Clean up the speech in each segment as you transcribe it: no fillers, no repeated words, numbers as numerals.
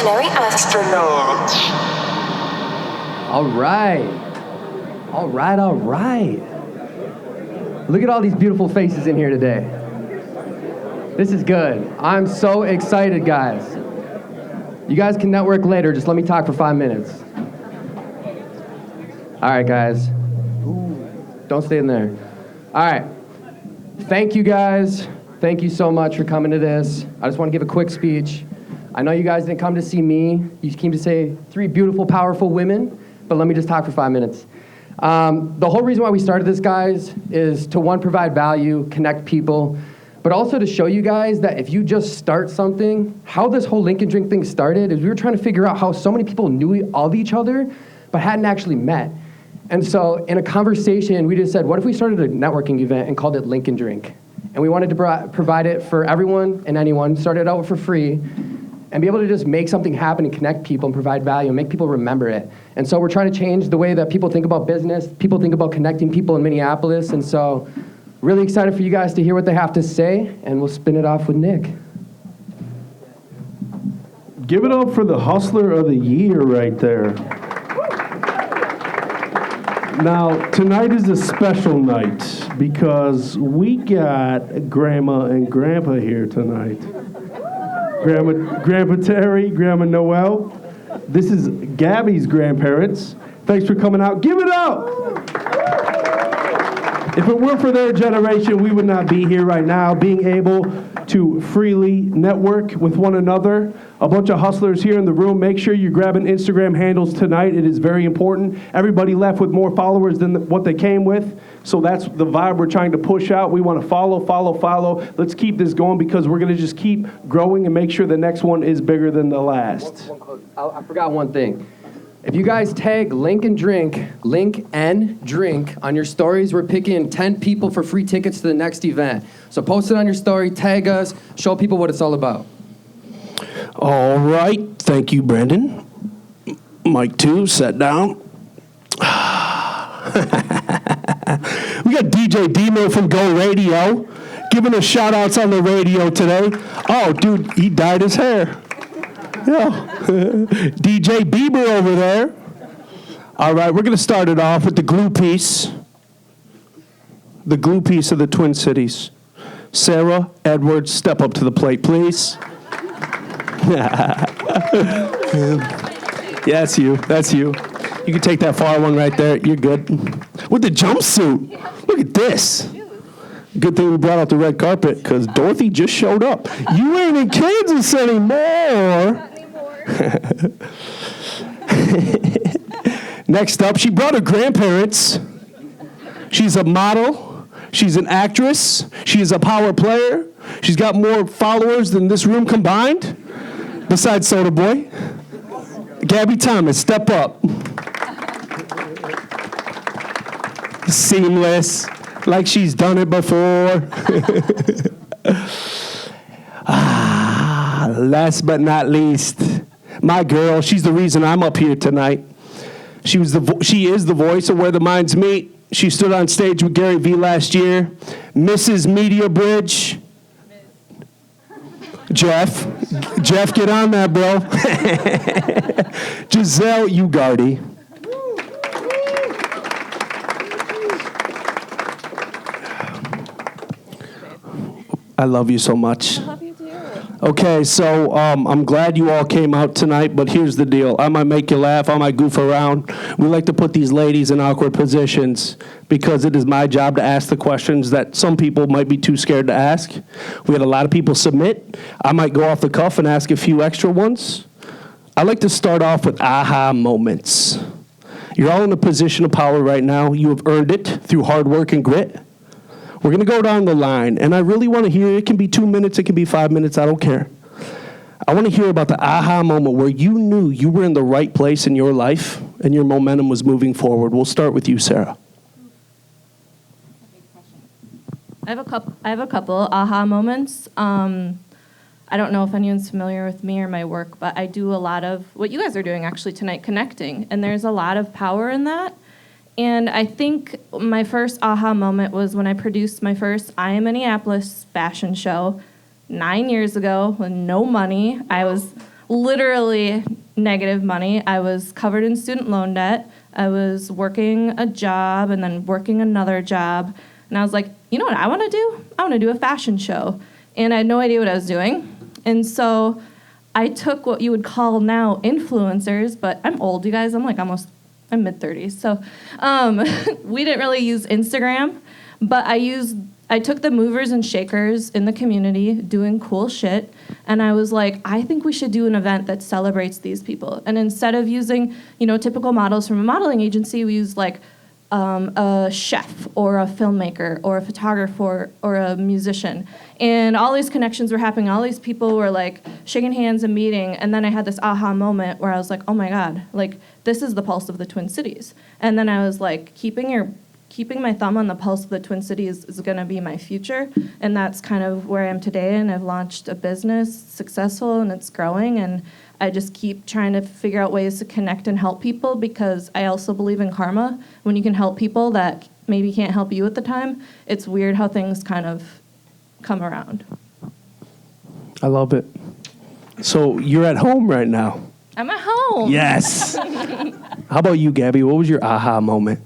Imaginary astronaut. All right. All right, all right. Look at all these beautiful faces in here today. This is good. I'm so excited, guys. You guys can network later. Just let me talk for 5 minutes. All right, guys. Don't stay in there. All right. Thank you, guys. Thank you so much for coming to this. I just want to give a quick speech. I know you guys didn't come to see me. You came to say 3 beautiful, powerful women, but let me just talk for 5 minutes. The whole reason why we started this, guys, is to, 1, provide value, connect people, but also to show you guys that if you just start something, how this whole Lincoln Drink thing started is we were trying to figure out how so many people knew of each other, but hadn't actually met. And so in a conversation, we just said, what if we started a networking event and called it Lincoln Drink? And we wanted to provide it for everyone and anyone, started out for free, and be able to just make something happen and connect people and provide value and make people remember it. And so we're trying to change the way that people think about business, people think about connecting people in Minneapolis, and so really excited for you guys to hear what they have to say, and we'll spin it off with Nick. Give it up for the Hustler of the Year right there. Now, tonight is a special night because we got Grandma and Grandpa here tonight. Grandpa Terry, Grandma Noel. This is Gabby's grandparents. Thanks for coming out. Give it up! If it weren't for their generation, we would not be here right now, being able to freely network with one another. A bunch of hustlers here in the room. Make sure you're grabbing Instagram handles tonight. It is very important. Everybody left with more followers than what they came with. So that's the vibe we're trying to push out. We want to follow. Let's keep this going because we're going to just keep growing and make sure the next one is bigger than the last. I forgot one thing. If you guys tag Link and Drink on your stories, we're picking 10 people for free tickets to the next event. So post it on your story, tag us, show people what it's all about. All right. Thank you, Brandon. Mic 2, sit down. We got DJ Demo from Go Radio giving us shout-outs on the radio today. Oh, dude, he dyed his hair. Yeah. DJ Bieber over there. All right, we're going to start it off with the glue piece. The glue piece of the Twin Cities. Sarah Edwards, step up to the plate, please. Yeah, that's you. You can take that far one right there. You're good. With the jumpsuit. Look at this. Good thing we brought out the red carpet because Dorothy just showed up. You ain't in Kansas anymore. Next up, she brought her grandparents. She's a model. She's an actress. She is a power player. She's got more followers than this room combined, besides Soda Boy. Gabby Thomas, step up. Seamless, like she's done it before. Last but not least, my girl. She's the reason I'm up here tonight. She is the voice of Where the Minds Meet. She stood on stage with Gary Vee last year. Mrs. Media Bridge. Jeff, get on that, bro. Giselle Ugarte. I love you so much. I love you too. Okay, so I'm glad you all came out tonight, but here's the deal. I might make you laugh, I might goof around. We like to put these ladies in awkward positions because it is my job to ask the questions that some people might be too scared to ask. We had a lot of people submit. I might go off the cuff and ask a few extra ones. I like to start off with aha moments. You're all in a position of power right now. You have earned it through hard work and grit. We're going to go down the line, and I really want to hear, it can be 2 minutes, it can be 5 minutes, I don't care. I want to hear about the aha moment where you knew you were in the right place in your life and your momentum was moving forward. We'll start with you, Sarah. I have a couple aha moments. I don't know if anyone's familiar with me or my work, but I do a lot of what you guys are doing actually tonight, connecting, and there's a lot of power in that. And I think my first aha moment was when I produced my first I Am Minneapolis fashion show 9 years ago with no money. I was literally negative money. I was covered in student loan debt. I was working a job and then working another job. And I was like, you know what I want to do? I want to do a fashion show. And I had no idea what I was doing. And so I took what you would call now influencers, but I'm old, you guys. I'm mid-30s. So we didn't really use Instagram, but I took the movers and shakers in the community doing cool shit, and I was like, I think we should do an event that celebrates these people. And instead of using, typical models from a modeling agency, we used like a chef or a filmmaker or a photographer or a musician. And all these connections were happening. All these people were like shaking hands and meeting. And then I had this aha moment where I was like, oh my God, like this is the pulse of the Twin Cities. And then I was like, keeping my thumb on the pulse of the Twin Cities is going to be my future. And that's kind of where I am today. And I've launched a business, successful, and it's growing. And I just keep trying to figure out ways to connect and help people, because I also believe in karma. When you can help people that maybe can't help you at the time, it's weird how things kind of come around. I love it. So you're at home right now. I'm at home. Yes. How about you, Gabby? What was your aha moment?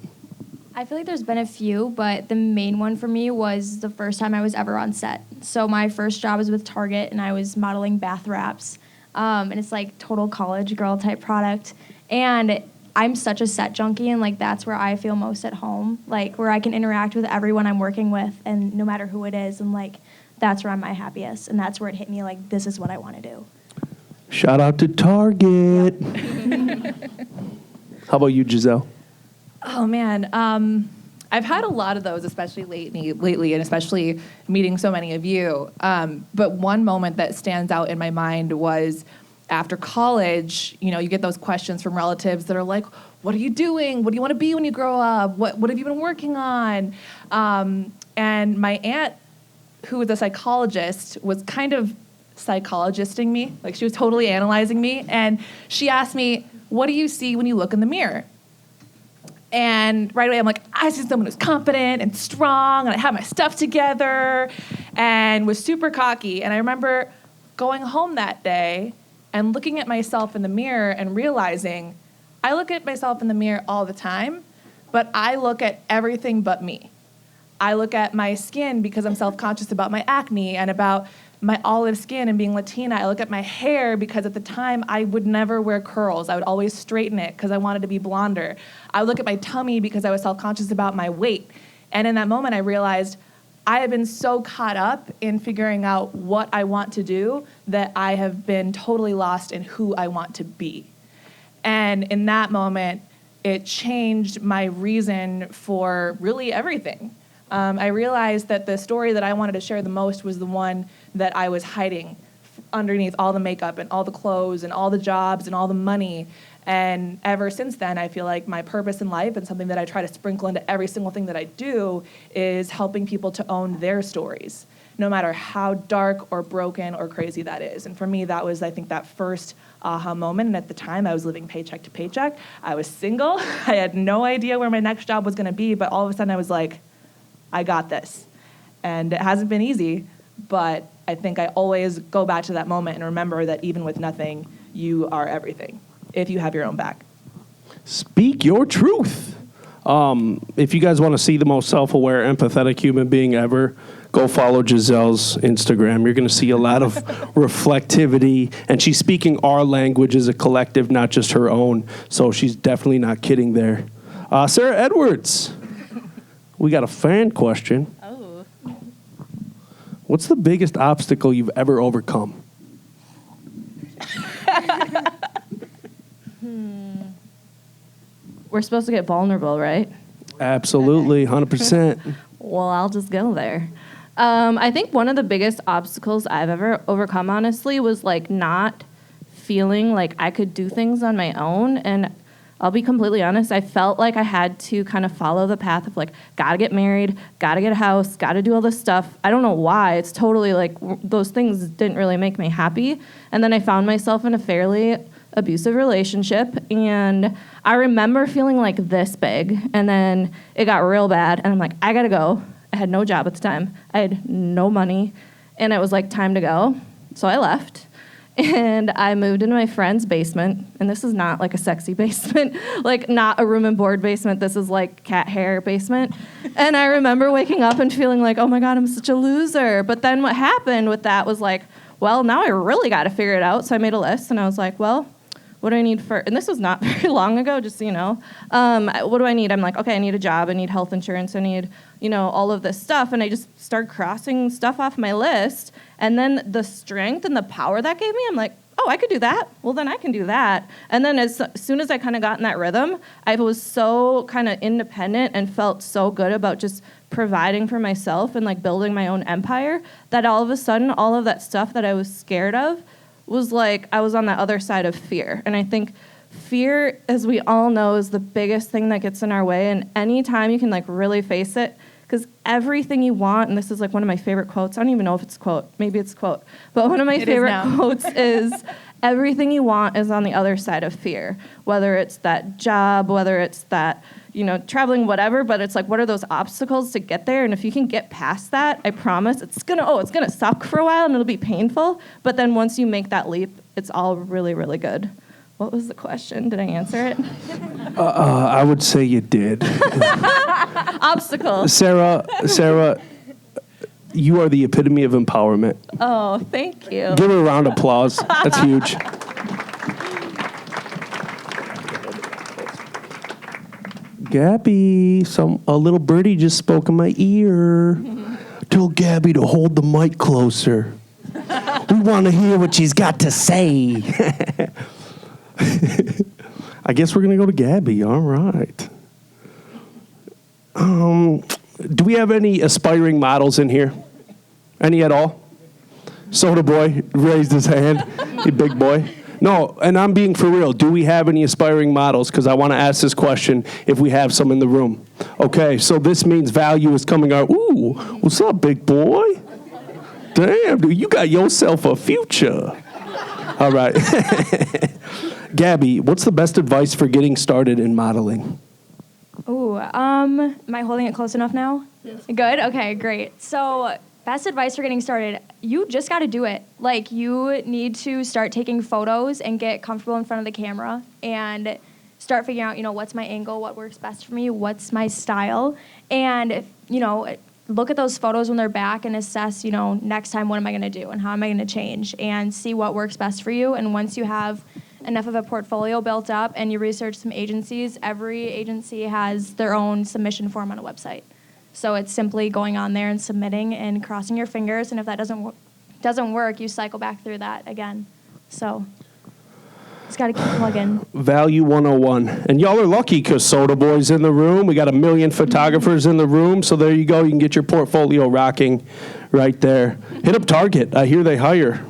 I feel like there's been a few, but the main one for me was the first time I was ever on set. So my first job was with Target, and I was modeling bath wraps. And it's like total college girl type product. And I'm such a set junkie, and like that's where I feel most at home, like where I can interact with everyone I'm working with, and no matter who it is, and like that's where I'm my happiest. And that's where it hit me, like this is what I want to do. Shout out to Target. How about you, Giselle? Oh, man. I've had a lot of those, especially lately, and especially meeting so many of you. But one moment that stands out in my mind was after college. You get those questions from relatives that are like, what are you doing? What do you want to be when you grow up? What have you been working on? And my aunt, who was a psychologist, was kind of psychologisting me. Like, she was totally analyzing me. And she asked me, what do you see when you look in the mirror? And right away, I'm like, I see someone who's confident and strong, and I have my stuff together, and was super cocky. And I remember going home that day and looking at myself in the mirror and realizing I look at myself in the mirror all the time, but I look at everything but me. I look at my skin because I'm self-conscious about my acne and about my olive skin and being Latina. I look at my hair because at the time I would never wear curls. I would always straighten it because I wanted to be blonder. I would look at my tummy because I was self-conscious about my weight. And in that moment I realized I have been so caught up in figuring out what I want to do that I have been totally lost in who I want to be. And in that moment, it changed my reason for really everything. I realized that the story that I wanted to share the most was the one that I was hiding underneath all the makeup and all the clothes and all the jobs and all the money. And ever since then, I feel like my purpose in life, and something that I try to sprinkle into every single thing that I do, is helping people to own their stories, no matter how dark or broken or crazy that is. And for me, that was, I think, that first aha moment. And at the time, I was living paycheck to paycheck. I was single. I had no idea where my next job was going to be, but all of a sudden I was like, I got this. And it hasn't been easy, but I think I always go back to that moment and remember that even with nothing, you are everything, if you have your own back. Speak your truth. If you guys want to see the most self-aware, empathetic human being ever, go follow Giselle's Instagram. You're going to see a lot of reflectivity, and she's speaking our language as a collective, not just her own, so she's definitely not kidding there. Sarah Edwards, we got a fan question. Oh. What's the biggest obstacle you've ever overcome? We're supposed to get vulnerable, right? Absolutely, 100%. Well, I'll just go there. I think one of the biggest obstacles I've ever overcome, honestly, was like not feeling like I could do things on my own. And I'll be completely honest, I felt like I had to kind of follow the path of like, gotta get married, gotta get a house, gotta do all this stuff. I don't know why. It's totally like those things didn't really make me happy. And then I found myself in a fairly abusive relationship, and I remember feeling like this big, and then it got real bad, and I'm like, I gotta go. I had no job at the time. I had no money, and it was like time to go. So I left, And I moved into my friend's basement, and this is not like a sexy basement, like not a room and board basement. This is like cat hair basement. And I remember waking up and feeling like, oh my God, I'm such a loser. But then what happened with that was like, well, now I really got to figure it out. So I made a list, and I was like, well, what do I need for, and this was not very long ago, just so you know. What do I need? I'm like, okay, I need a job, I need health insurance, I need, all of this stuff. And I just started crossing stuff off my list. And then the strength and the power that gave me, I'm like, oh, I could do that. Well, then I can do that. And then as soon as I kind of got in that rhythm, I was so kind of independent and felt so good about just providing for myself and like building my own empire that all of a sudden, all of that stuff that I was scared of was like I was on that other side of fear. And I think fear, as we all know, is the biggest thing that gets in our way. And anytime you can like really face it, because everything you want, and this is like one of my favorite quotes. I don't even know if it's a quote. Maybe it's a quote. But one of my favorite quotes is, everything you want is on the other side of fear. Whether it's that job, whether it's that, traveling, whatever. But it's like, what are those obstacles to get there? And if you can get past that, I promise it's gonna suck for a while and it'll be painful. But then once you make that leap, it's all really, really good. What was the question? Did I answer it? I would say you did. Obstacles. Sarah, you are the epitome of empowerment. Oh, thank you. Give her a round of applause. That's huge. Gabby, a little birdie just spoke in my ear. Tell Gabby to hold the mic closer. We want to hear what she's got to say. I guess we're going to go to Gabby. All right. Do we have any aspiring models in here? Any at all? Soda Boy raised his hand. Hey, big boy. No, and I'm being for real. Do we have any aspiring models? Because I want to ask this question if we have some in the room. Okay, so this means value is coming out. Ooh, what's up, big boy? Damn, dude, you got yourself a future. All right. Gabby, what's the best advice for getting started in modeling? Ooh, am I holding it close enough now? Yes. Good? Okay, great. So, best advice for getting started, you just got to do it. Like, you need to start taking photos and get comfortable in front of the camera and start figuring out, what's my angle, what works best for me, what's my style. And, look at those photos when they're back and assess, next time what am I going to do and how am I going to change and see what works best for you. And once you have enough of a portfolio built up and you research some agencies, every agency has their own submission form on a website. So it's simply going on there and submitting and crossing your fingers. And if that doesn't work, you cycle back through that again. So just got to keep plugging. Value 101. And y'all are lucky because Soda Boy's in the room. We got 1 million photographers in the room. So there you go. You can get your portfolio rocking right there. Hit up Target. I hear they hire.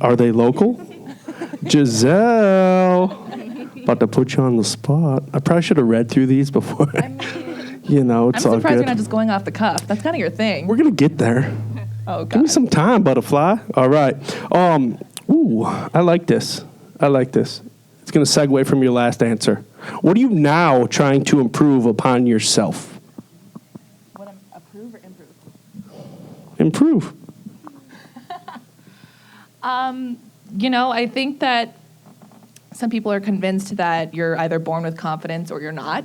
Are they local? Giselle. About to put you on the spot. I probably should have read through these before. It's I'm all surprised good. you're not just going off the cuff. That's kind of your thing. We're going to get there. Oh, God. Give me some time, butterfly. All right. Ooh, I like this. It's going to segue from your last answer. What are you now trying to improve upon yourself? What approve or improve? Improve. I think that some people are convinced that you're either born with confidence or you're not.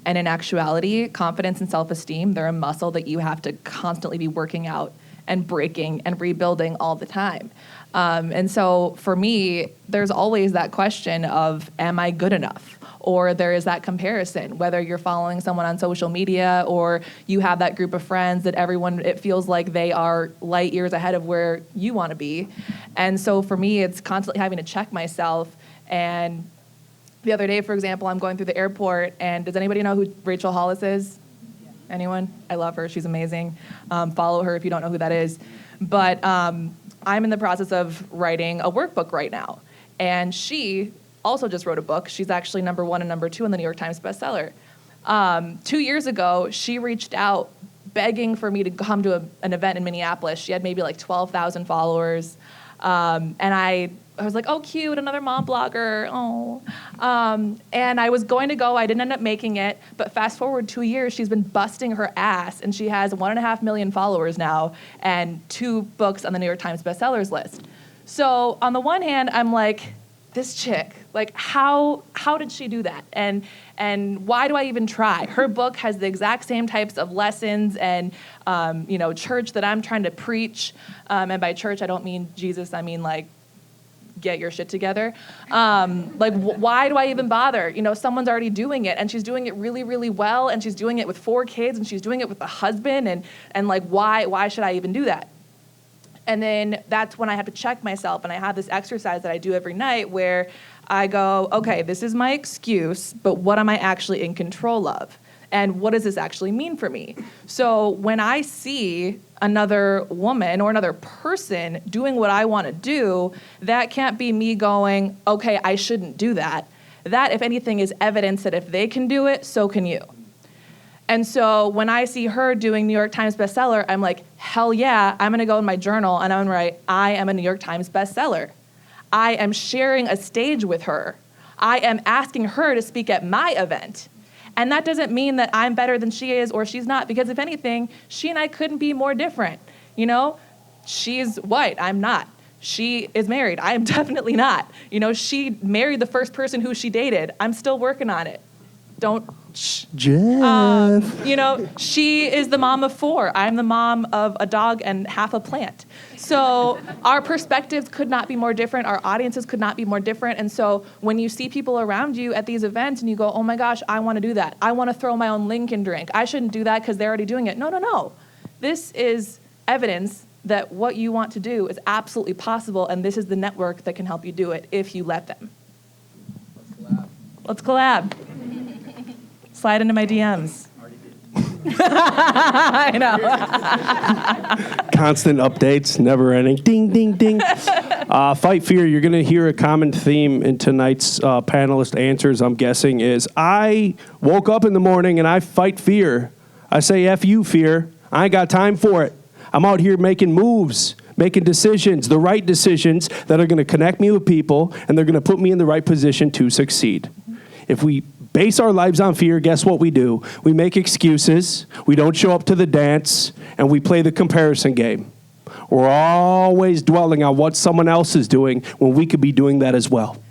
And in actuality, confidence and self-esteem, they're a muscle that you have to constantly be working out and breaking and rebuilding all the time. And so for me, there's always that question of, am I good enough? Or there is that comparison, whether you're following someone on social media or you have that group of friends that it feels like they are light years ahead of where you want to be. And so for me, it's constantly having to check myself. And the other day, for example, I'm going through the airport, and does anybody know who Rachel Hollis is? Anyone? I love her. She's amazing. Follow her if you don't know who that is. But I'm in the process of writing a workbook right now. And she also just wrote a book. She's actually #1 and #2 in the New York Times bestseller. 2 years ago, she reached out begging for me to come to an event in Minneapolis. She had maybe like 12,000 followers. And I I was like, oh, cute, another mom blogger. Oh. And I was going to go. I didn't end up making it. But fast forward 2 years, she's been busting her ass. And she has 1.5 million followers now and 2 books on the New York Times bestsellers list. So on the one hand, I'm like, this chick, like how did she do that? And why do I even try? Her book has the exact same types of lessons and church that I'm trying to preach. And by church, I don't mean Jesus. I mean like, get your shit together. Why do I even bother? Someone's already doing it, and she's doing it really, really well, and she's doing it with 4 kids, and she's doing it with a husband, and like, why should I even do that? And then that's when I have to check myself, and I have this exercise that I do every night where I go, okay, this is my excuse, but what am I actually in control of? And what does this actually mean for me? So when I see another woman or another person doing what I want to do, that can't be me going, okay, I shouldn't do that. That, if anything, is evidence that if they can do it, so can you. And so when I see her doing New York Times bestseller, I'm like, hell yeah, I'm going to go in my journal and I'm going to write, I am a New York Times bestseller. I am sharing a stage with her. I am asking her to speak at my event. And that doesn't mean that I'm better than she is or she's not, because if anything, she and I couldn't be more different. She's white, I'm not. She is married, I am definitely not. She married the first person who she dated. I'm still working on it. Don't Jeff. She is the mom of 4. I'm the mom of a dog and half a plant. So our perspectives could not be more different. Our audiences could not be more different. And so when you see people around you at these events and you go, oh my gosh, I want to do that. I want to throw my own Lincoln drink. I shouldn't do that because they're already doing it. No. This is evidence that what you want to do is absolutely possible, and this is the network that can help you do it if you let them. Let's collab. Slide into my DMs. I know. Constant updates, never ending. Ding, ding, ding. Fight fear. You're going to hear a common theme in tonight's panelist answers, I'm guessing, is I woke up in the morning and I fight fear. I say, F you, fear. I ain't got time for it. I'm out here making moves, making decisions, the right decisions that are going to connect me with people, and they're going to put me in the right position to succeed. If we base our lives on fear, guess what we do? We make excuses, we don't show up to the dance, and we play the comparison game. We're always dwelling on what someone else is doing when we could be doing that as well.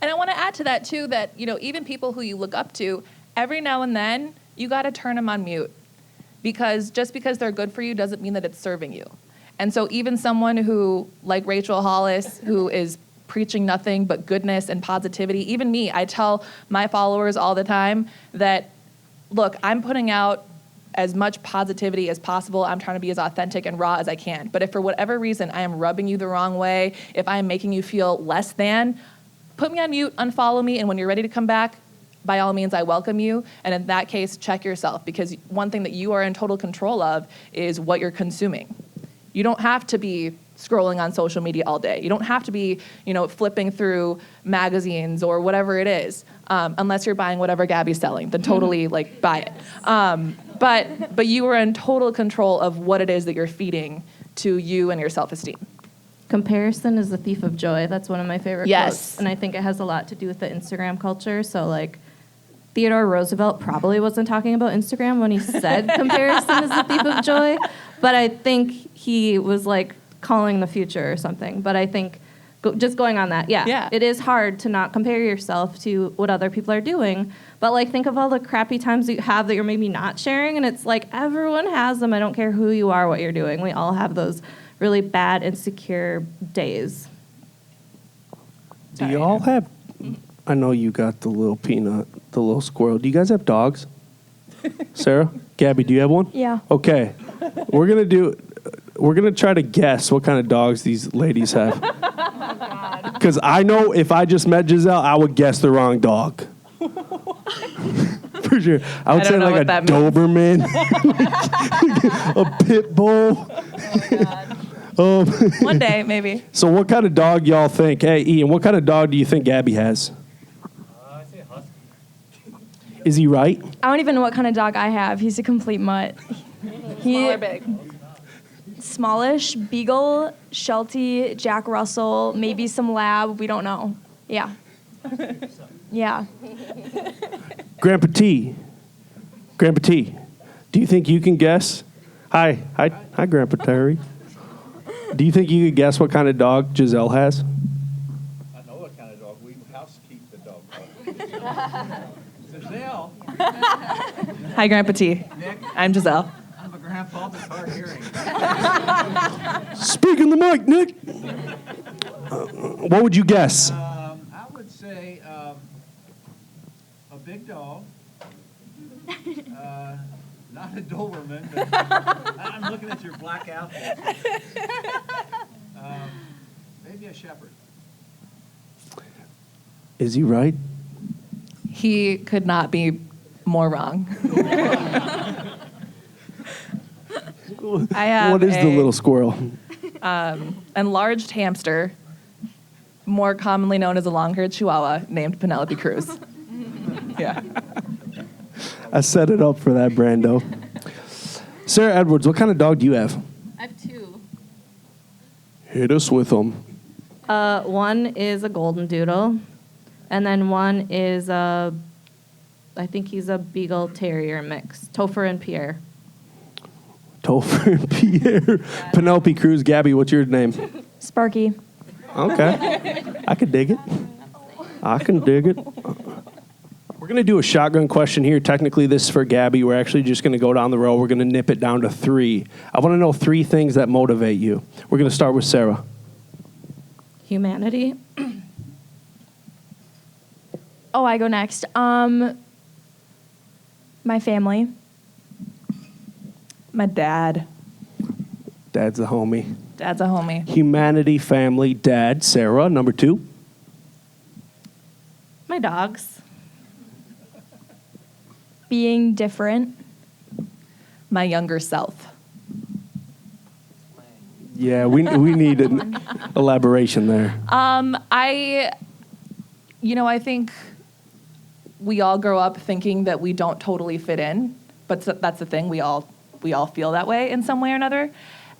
And I want to add to that, too, that, even people who you look up to, every now and then, you got to turn them on mute. Because just because they're good for you doesn't mean that it's serving you. And so even someone who, like Rachel Hollis, who is preaching nothing but goodness and positivity, even me, I tell my followers all the time that, look, I'm putting out as much positivity as possible. I'm trying to be as authentic and raw as I can. But if for whatever reason I am rubbing you the wrong way, if I am making you feel less than, put me on mute, unfollow me, and when you're ready to come back, by all means, I welcome you. And in that case, check yourself, because one thing that you are in total control of is what you're consuming. You don't have to be scrolling on social media all day. You don't have to be, flipping through magazines or whatever it is, unless you're buying whatever Gabby's selling. Then totally buy it. But you are in total control of what it is that you're feeding to you and your self-esteem. Comparison is the thief of joy. That's one of my favorite Yes. quotes. And I think it has a lot to do with the Instagram culture. So Theodore Roosevelt probably wasn't talking about Instagram when he said comparison is the thief of joy. But I think he was calling the future or something. But I think just going on that, yeah, it is hard to not compare yourself to what other people are doing. But think of all the crappy times that you have that you're maybe not sharing, and it's everyone has them. I don't care who you are, what you're doing. We all have those really bad, insecure days. Do you all have, I know you got the little peanut, the little squirrel. Do you guys have dogs? Sarah? Gabby, do you have one? Yeah. Okay. We're going to try to guess what kind of dogs these ladies have. Because I know if I just met Giselle, I would guess the wrong dog. For sure. I would say a Doberman, a pit bull. Oh, one day, maybe. So what kind of dog y'all think? Hey, Ian, what kind of dog do you think Gabby has? I say a husky. Is he right? I don't even know what kind of dog I have. He's a complete mutt. Small or big? smallish, Beagle, Sheltie, Jack Russell, maybe some Lab. We don't know. Yeah. Yeah. Grandpa T. Grandpa T, do you think you can guess? Hi, Grandpa Terry. Do you think you could guess what kind of dog Giselle has? I know what kind of dog. We housekeep the dog. Giselle. Hi, Grandpa T. Nick. I'm Giselle. I'm a grandpa with hard hearing. Speak in the mic, Nick. What would you guess? I would say a big dog. Not a Doberman, but I'm looking at your black outfit. Maybe a shepherd. Is he right? He could not be more wrong. I have What is the little squirrel? enlarged hamster, more commonly known as a long-haired Chihuahua, named Penelope Cruz. Yeah. I set it up for that, Brando. Sarah Edwards, what kind of dog do you have? I have two. Hit us with them. One is a golden doodle, and then one is I think he's a Beagle Terrier mix, Topher and Pierre. Topher and Pierre. Penelope Cruz. Gabby, what's your name? Sparky. Okay. I can dig it. I can dig it. We're going to do a shotgun question here. Technically, this is for Gabby. We're actually just going to go down the row. We're going to nip it down to 3. I want to know 3 things that motivate you. We're going to start with Sarah. Humanity. Oh, I go next. My family. My dad. Dad's a homie. Dad's a homie. Humanity, family, dad. Sarah, number 2. My dogs. Being different. My younger self. Yeah, we need an elaboration there. I think we all grow up thinking that we don't totally fit in, but that's the thing. We all feel that way in some way or another.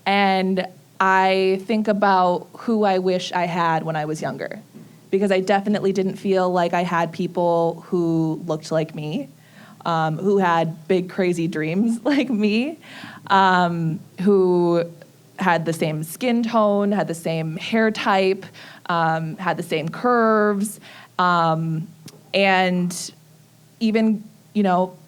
And I think about who I wish I had when I was younger, because I definitely didn't feel like I had people who looked like me, who had big, crazy dreams like me, who had the same skin tone, had the same hair type, had the same curves, and even,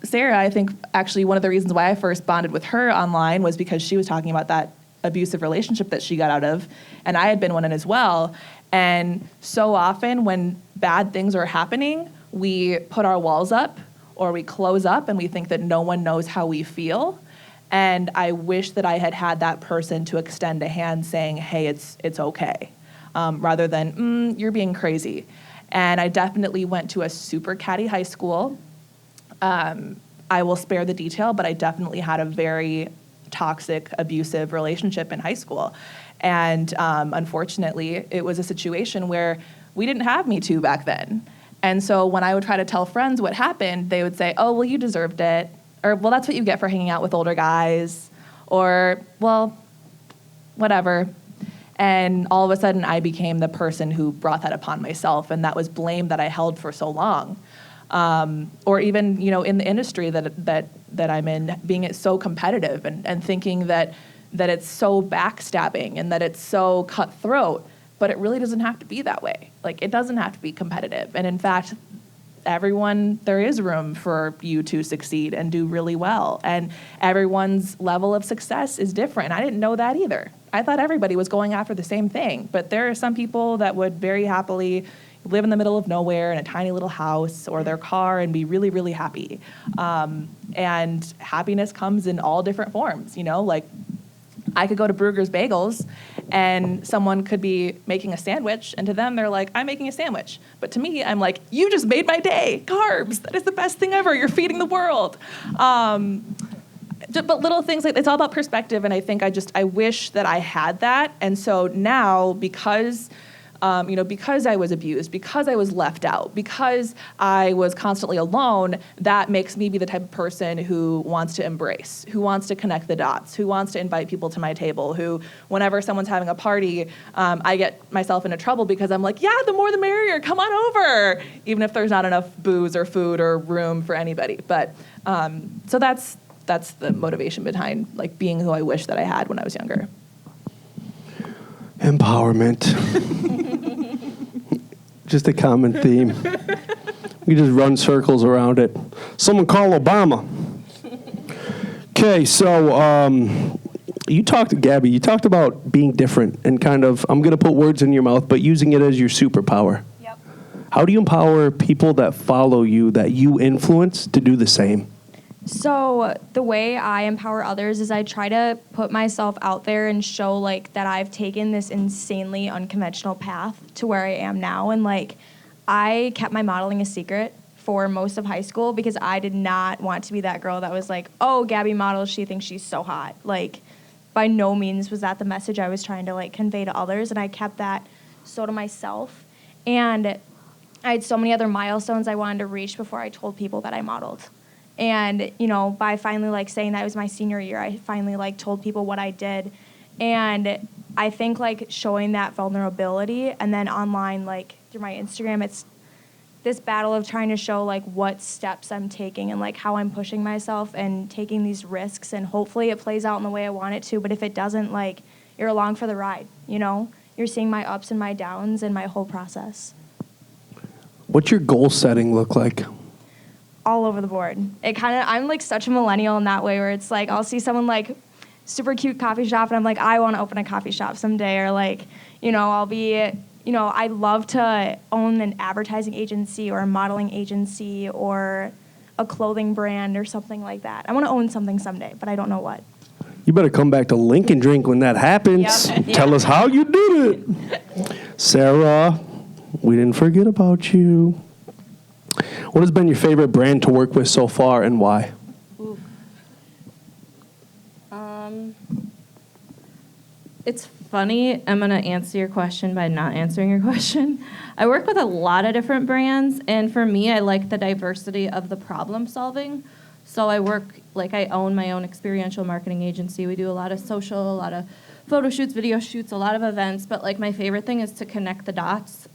Sarah, I think actually one of the reasons why I first bonded with her online was because she was talking about that abusive relationship that she got out of, and I had been one in as well. And so often when bad things are happening, we put our walls up or we close up and we think that no one knows how we feel. And I wish that I had had that person to extend a hand saying, hey, it's okay, rather than, you're being crazy. And I definitely went to a super catty high school. I will spare the detail, but I definitely had a very toxic, abusive relationship in high school. And unfortunately, it was a situation where we didn't have Me Too back then. And so when I would try to tell friends what happened, they would say, oh, well, you deserved it. Or, well, that's what you get for hanging out with older guys. Or, well, whatever. And all of a sudden, I became the person who brought that upon myself. And that was blame that I held for so long. Or even, in the industry that I'm in, being so competitive and thinking that it's so backstabbing and that it's so cutthroat. But it really doesn't have to be that way. Like, it doesn't have to be competitive. And in fact, there is room for you to succeed and do really well. And everyone's level of success is different. I didn't know that either. I thought everybody was going after the same thing. But there are some people that would very happily live in the middle of nowhere in a tiny little house or their car and be really, really happy. And happiness comes in all different forms, like I could go to Brugger's Bagels and someone could be making a sandwich, and to them, they're like, I'm making a sandwich. But to me, I'm like, you just made my day. Carbs, that is the best thing ever. You're feeding the world. But little things, like, it's all about perspective, and I think I wish that I had that. And so now, because because I was abused, because I was left out, because I was constantly alone, that makes me be the type of person who wants to embrace, who wants to connect the dots, who wants to invite people to my table, who, whenever someone's having a party, I get myself into trouble because I'm like, yeah, the more the merrier, come on over, even if there's not enough booze or food or room for anybody. But so that's the motivation behind like being who I wish that I had when I was younger. Empowerment. Just a common theme. We just run circles around it. Someone call Obama. Okay, so you talked to Gabby. You talked about being different and kind of, I'm going to put words in your mouth, but using it as your superpower. Yep. How do you empower people that follow you, that you influence, to do the same? So the way I empower others is I try to put myself out there and show like that I've taken this insanely unconventional path to where I am now. And like I kept my modeling a secret for most of high school because I did not want to be that girl that was like, oh, Gabby models, she thinks she's so hot. Like by no means was that the message I was trying to like convey to others. And I kept that so to myself. And I had so many other milestones I wanted to reach before I told people that I modeled. And, by finally, like, saying that it was my senior year, I finally, like, told people what I did. And I think, like, showing that vulnerability and then online, like, through my Instagram, it's this battle of trying to show, like, what steps I'm taking and, like, how I'm pushing myself and taking these risks. And hopefully it plays out in the way I want it to. But if it doesn't, like, you're along for the ride, You're seeing my ups and my downs and my whole process. What's your goal setting look like? All over the board. I'm like such a millennial in that way where it's like I'll see someone like super cute coffee shop and I'm like, I want to open a coffee shop someday. Or like, I'll be, I'd love to own an advertising agency or a modeling agency or a clothing brand or something like that. I want to own something someday, but I don't know what. You better come back to Lincoln Drink when that happens. Yep. Tell us how you did it. Sarah, we didn't forget about you. What has been your favorite brand to work with so far and why? It's funny. I'm going to answer your question by not answering your question. I work with a lot of different brands, and for me, I like the diversity of the problem solving. So I own my own experiential marketing agency. We do a lot of social, a lot of photo shoots, video shoots, a lot of events, but like my favorite thing is to connect the dots.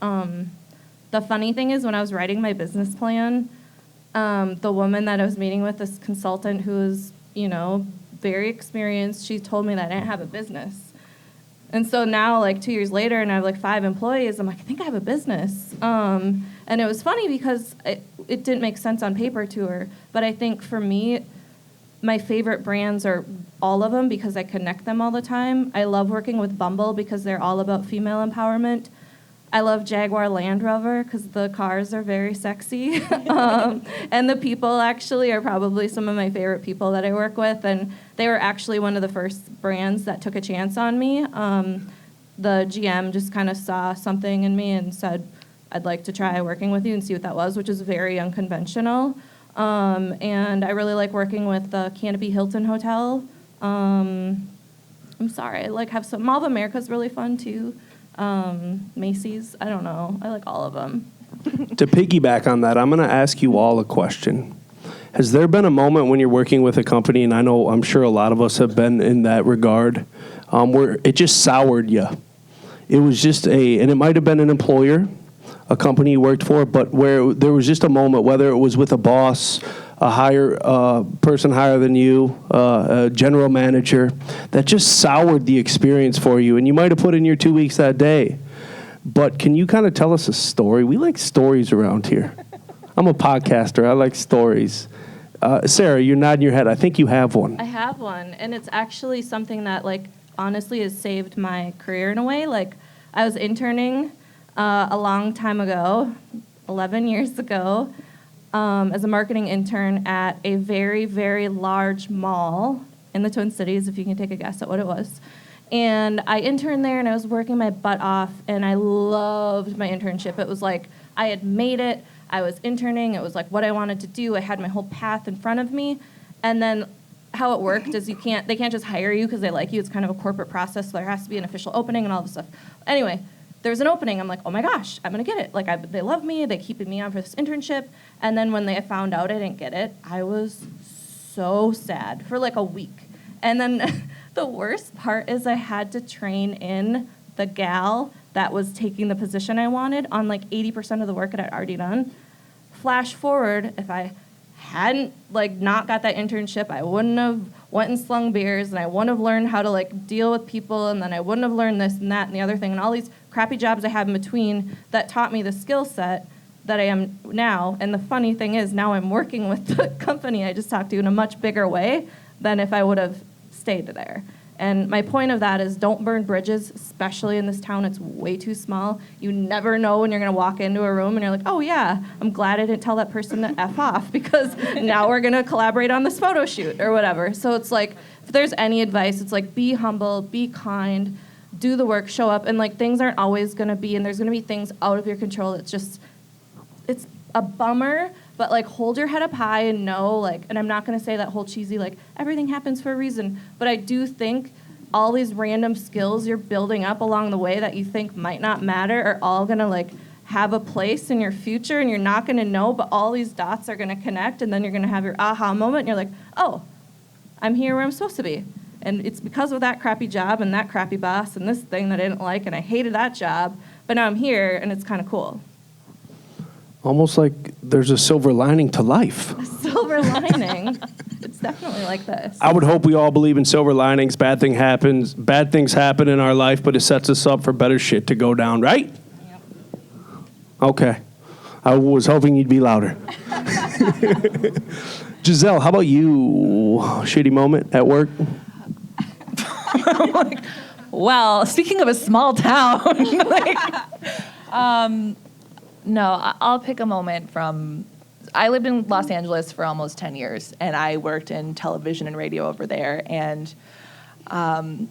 The funny thing is when I was writing my business plan, the woman that I was meeting with, this consultant who is, very experienced, she told me that I didn't have a business. And so now, like 2 years later, and I have like 5 employees, I'm like, I think I have a business. And it was funny because it didn't make sense on paper to her. But I think for me, my favorite brands are all of them because I connect them all the time. I love working with Bumble because they're all about female empowerment. I love Jaguar Land Rover because the cars are very sexy. And the people actually are probably some of my favorite people that I work with. And they were actually one of the first brands that took a chance on me. The GM just kind of saw something in me and said, I'd like to try working with you and see what that was, which is very unconventional. And I really like working with the Canopy Hilton Hotel. I'm sorry, I have some. Mall of America is really fun too. Macy's, I don't know. I like all of them. To piggyback on that, I'm going to ask you all a question. Has there been a moment when you're working with a company, and I'm sure a lot of us have been in that regard, where it just soured you? It was just and it might have been an employer, a company you worked for, but where there was just a moment, whether it was with a boss, a person higher than you, a general manager, that just soured the experience for you. And you might have put in your 2 weeks that day. But can you kind of tell us a story? We like stories around here. I'm a podcaster. I like stories. Sarah, you're nodding your head. I think you have one. I have one. And it's actually something that, honestly has saved my career in a way. I was interning a long time ago, 11 years ago, as a marketing intern at a very, very large mall in the Twin Cities, if you can take a guess at what it was. And I interned there, and I was working my butt off, and I loved my internship. It was like I had made it. I was interning. It was like what I wanted to do. I had my whole path in front of me. And then how it worked is they can't just hire you because they like you. It's kind of a corporate process, so there has to be an official opening and all this stuff. Anyway, there's an opening. I'm like, oh my gosh, I'm gonna get it. Like, they love me. They keeping me on for this internship. And then when they found out I didn't get it, I was so sad for like a week. And then the worst part is I had to train in the gal that was taking the position I wanted on like 80% of the work that I'd already done. Flash forward, if I hadn't like not got that internship, I wouldn't have went and slung beers, and I wouldn't have learned how to like deal with people, and then I wouldn't have learned this and that and the other thing, and all these crappy jobs I have in between that taught me the skill set that I am now. And the funny thing is, now I'm working with the company I just talked to in a much bigger way than if I would have stayed there. And my point of that is, don't burn bridges, especially in this town. It's way too small. You never know when you're going to walk into a room and you're like, oh yeah, I'm glad I didn't tell that person to F off, because now we're going to collaborate on this photo shoot or whatever. So it's like, if there's any advice, it's like, be humble, be kind, do the work, show up. And like, things aren't always going to be, and there's going to be things out of your control. It's a bummer, but like, hold your head up high and know, like, and I'm not going to say that whole cheesy, like, everything happens for a reason, but I do think all these random skills you're building up along the way that you think might not matter are all going to like have a place in your future, and you're not going to know, but all these dots are going to connect, and then you're going to have your aha moment, and you're like, oh, I'm here where I'm supposed to be. And it's because of that crappy job and that crappy boss and this thing that I didn't like, and I hated that job, but now I'm here, and it's kind of cool. Almost like there's a silver lining to life. A silver lining. It's definitely like this. I would hope we all believe in silver linings. Bad things happen in our life, but it sets us up for better shit to go down, right? Yep. Okay. I was hoping you'd be louder. Giselle, how about you? Shitty moment at work? Well, speaking of a small town, no, I'll pick a moment from, I lived in Los Angeles for almost 10 years, and I worked in television and radio over there, and I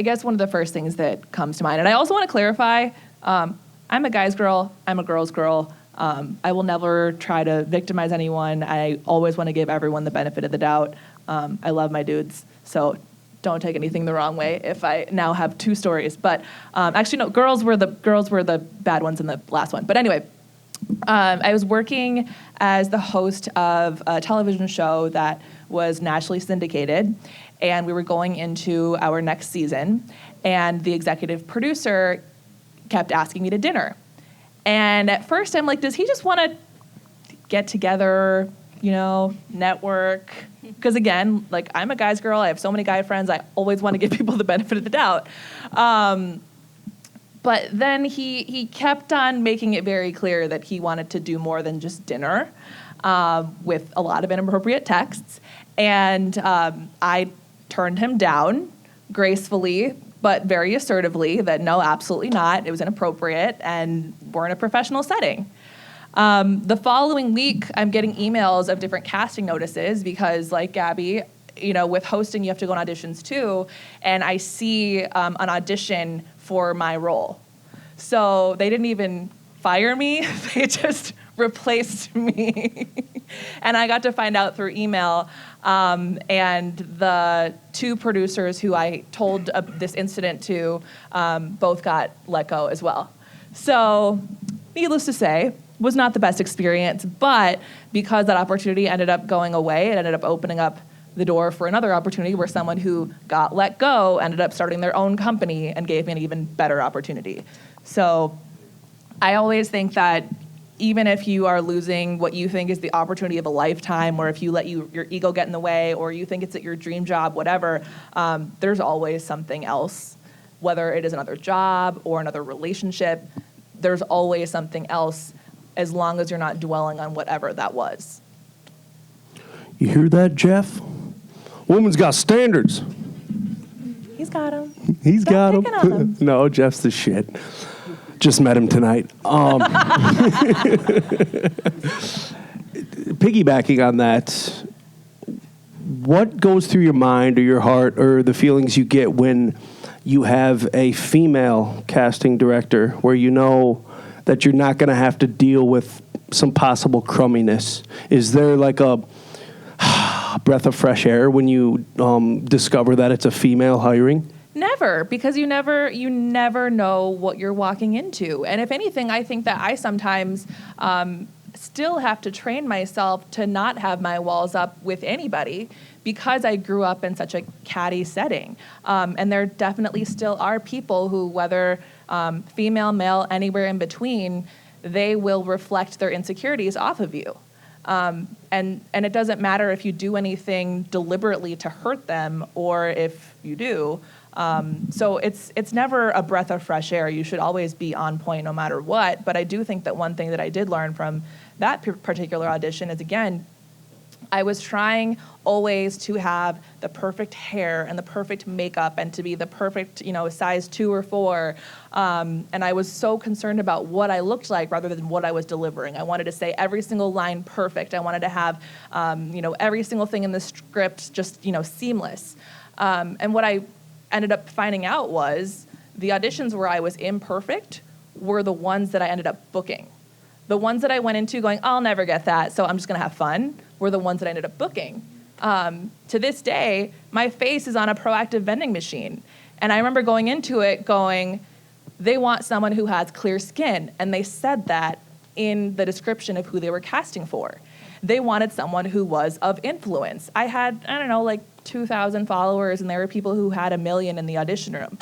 guess one of the first things that comes to mind, and I also want to clarify, I'm a guy's girl, I'm a girl's girl. I will never try to victimize anyone. I always want to give everyone the benefit of the doubt. I love my dudes, so don't take anything the wrong way if I now have two stories. But actually, no, girls were the bad ones in the last one. But anyway, I was working as the host of a television show that was nationally syndicated, and we were going into our next season, and the executive producer kept asking me to dinner. And at first, I'm like, does he just want to get together, network? Because again, like, I'm a guy's girl. I have so many guy friends. I always want to give people the benefit of the doubt. But then he kept on making it very clear that he wanted to do more than just dinner, with a lot of inappropriate texts. And I turned him down gracefully, but very assertively, that no, absolutely not. It was inappropriate, and we're in a professional setting. The following week, I'm getting emails of different casting notices because, like Gabby, with hosting, you have to go on auditions too, and I see an audition for my role. So they didn't even fire me, they just replaced me. And I got to find out through email, and the two producers who I told this incident to both got let go as well. So, needless to say, was not the best experience, but because that opportunity ended up going away, it ended up opening up the door for another opportunity where someone who got let go ended up starting their own company and gave me an even better opportunity. So I always think that even if you are losing what you think is the opportunity of a lifetime, or if you let your ego get in the way, or you think it's at your dream job, whatever, there's always something else, whether it is another job or another relationship, there's always something else, as long as you're not dwelling on whatever that was. You hear that, Jeff? Woman's got standards. He's got them. He's got Stop picking on them. him. No, Jeff's the shit. Just met him tonight. Piggybacking on that, what goes through your mind or your heart or the feelings you get when you have a female casting director where you know that you're not going to have to deal with some possible crumminess? Is there like a breath of fresh air when you discover that it's a female hiring? Never, because you never know what you're walking into. And if anything, I think that I sometimes still have to train myself to not have my walls up with anybody because I grew up in such a catty setting. And there definitely still are people who, whether female, male, anywhere in between, they will reflect their insecurities off of you. And it doesn't matter if you do anything deliberately to hurt them or if you do. So it's never a breath of fresh air. You should always be on point no matter what. But I do think that one thing that I did learn from that particular audition is, again, I was trying always to have the perfect hair and the perfect makeup and to be the perfect, size 2 or 4. And I was so concerned about what I looked like rather than what I was delivering. I wanted to say every single line perfect. I wanted to have, every single thing in the script just, seamless. And what I ended up finding out was the auditions where I was imperfect were the ones that I ended up booking. The ones that I went into going, I'll never get that, so I'm just going to have fun, were the ones that I ended up booking. To this day, my face is on a proactive vending machine. And I remember going into it going, they want someone who has clear skin. And they said that in the description of who they were casting for. They wanted someone who was of influence. I had, 2,000 followers, and there were people who had 1 million in the audition room.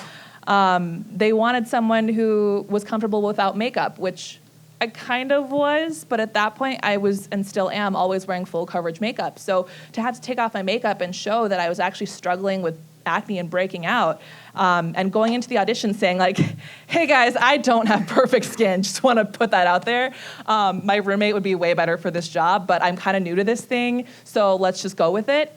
They wanted someone who was comfortable without makeup, which I kind of was, but at that point I was, and still am, always wearing full coverage makeup. So to have to take off my makeup and show that I was actually struggling with acne and breaking out, and going into the audition saying like, hey guys, I don't have perfect skin, just want to put that out there. My roommate would be way better for this job, but I'm kind of new to this thing, so let's just go with it.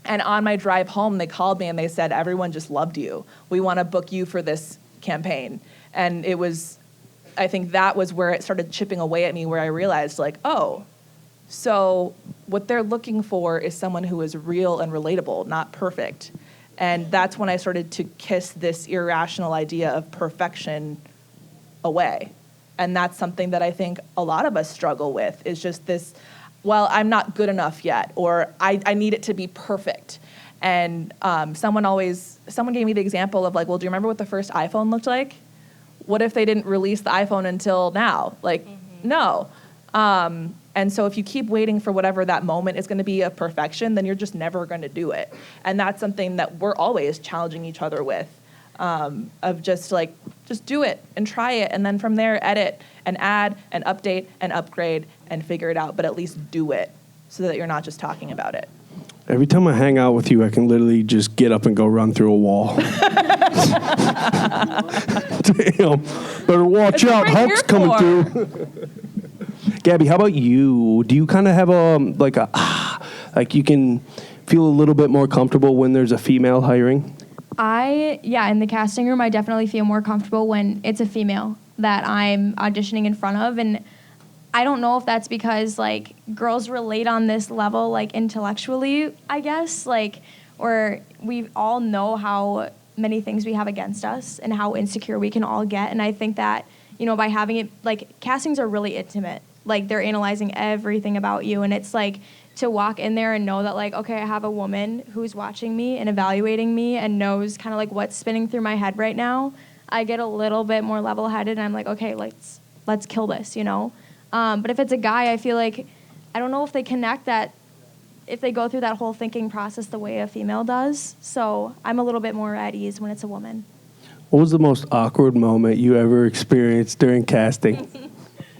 And on my drive home, they called me and they said, everyone just loved you. We want to book you for this campaign. And it was, I think that was where it started chipping away at me, where I realized like, oh, so what they're looking for is someone who is real and relatable, not perfect. And that's when I started to kiss this irrational idea of perfection away. And that's something that I think a lot of us struggle with, is just this, well, I'm not good enough yet, or I need it to be perfect. And someone gave me the example of like, well, do you remember what the first iPhone looked like? What if they didn't release the iPhone until now? Like, no. And so if you keep waiting for whatever that moment is going to be of perfection, then you're just never going to do it. And that's something that we're always challenging each other with, of just do it and try it. And then from there, edit and add and update and upgrade and figure it out. But at least do it so that you're not just talking about it. Every time I hang out with you, I can literally just get up and go run through a wall. Damn. Better watch out. Hulk's coming through. Gabby, how about you? Do you kind of have like you can feel a little bit more comfortable when there's a female hiring? In the casting room, I definitely feel more comfortable when it's a female that I'm auditioning in front of. And I don't know if that's because, like, girls relate on this level, like, intellectually, I guess, like, or we all know how many things we have against us and how insecure we can all get. And I think that, by having it, like, castings are really intimate. Like, they're analyzing everything about you. And it's, like, to walk in there and know that, like, okay, I have a woman who's watching me and evaluating me and knows kind of, like, what's spinning through my head right now. I get a little bit more level-headed, and I'm like, okay, let's kill this, But if it's a guy, I feel like, I don't know if they connect that, if they go through that whole thinking process the way a female does. So I'm a little bit more at ease when it's a woman. What was the most awkward moment you ever experienced during casting?